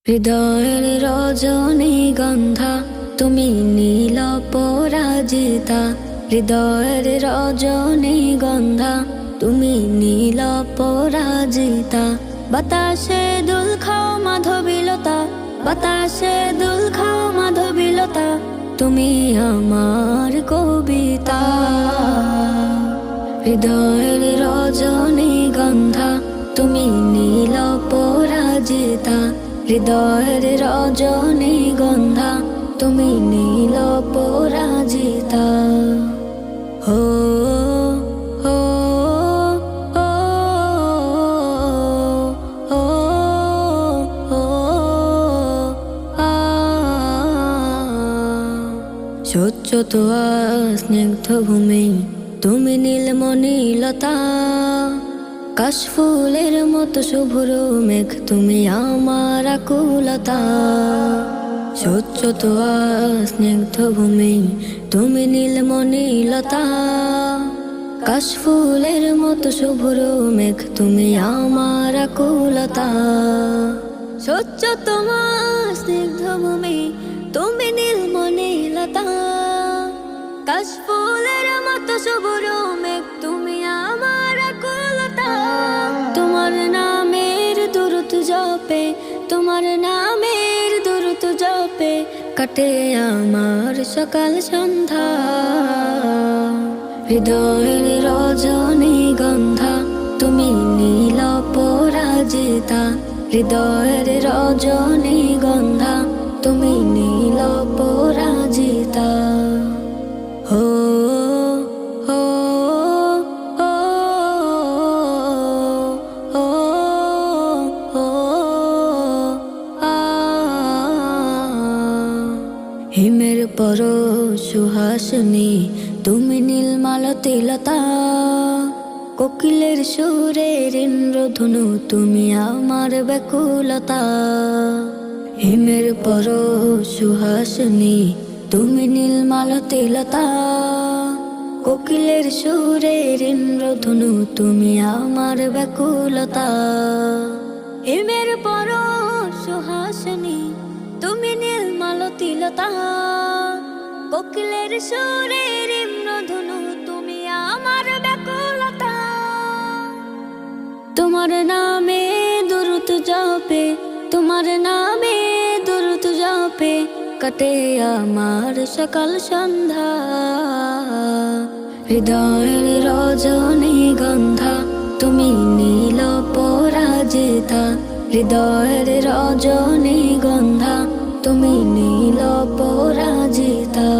হৃদয়ের রজনীগন্ধা তুমি নীল পরাজিতা। হৃদয়ের রজনীগন্ধা তুমি নীল পরাজিতা। বাতাসে দুল খাও মাধবীলতা, বাতাসে দুল খাও মাধবীলতা, তুমি আমার কবিতা। হৃদয়ের রজনীগন্ধা তুমি নীল পরাজিতা। হৃদয়ের রজনীগন্ধা তুমি নীল পরাজিতা। হো হো হো হো হো স্বচ্ছ তোয়া স্নিগ্ধ ভূমি তুমি নীলমণিলতা। কাশফুলের মতো শুভ্র মেঘ তুমি আমার আকুলতা। স্বচ্ছ তোয়া স্নিগ্ধ ভূমি তুমি নীলমণিলতা। কাশফুলের মতো শুভ্র মেঘ তুমি আমার আকুলতা। স্বচ্ছ তোয়া স্নিগ্ধ ভূমি তুমি নীলমণিলতা। কাশফুলের মতো শুভ্র মেঘ তুমি আমার আকুলতা। তোমার নামের দুরুদ জপে, তোমার নামের দুরুদ জপে কাটে আমার সকাল সন্ধ্যা। হৃদয়ের রজনীগন্ধা তুমি নীল পরাজিতা। হৃদয়ের রজনীগন্ধা তুমি নীল পরাজিতা। হো হো হো হো হো হিমের পর সুহাসিনী তুমি নীলমালতী লতা। কোকিলের সুরের ইন্দ্রধনু তুমি আমার ব্যাকুলতা। হিমের পর সুহাসিনী তুমি নীলমালতী লতা। কোকিলের সুরের ইন্দ্রধনু তুমি আমার ব্যাকুলতা। হিমের পর সুহাসিনী তুমি নীলমালতী লতা। কোকিলের সুরের ইন্দ্রধনু তুমি আমার ব্যাকুলতা। তোমার নামে দুরুদ জপে, তোমার নামে দুরুদ জপে কাটে আমার সকাল সন্ধ্যা। হৃদয়ের রজনীগন্ধা তুমি নীল পরাজিতা। হৃদয়ের রজনীগন্ধা তুমি নীল পরাজিতা।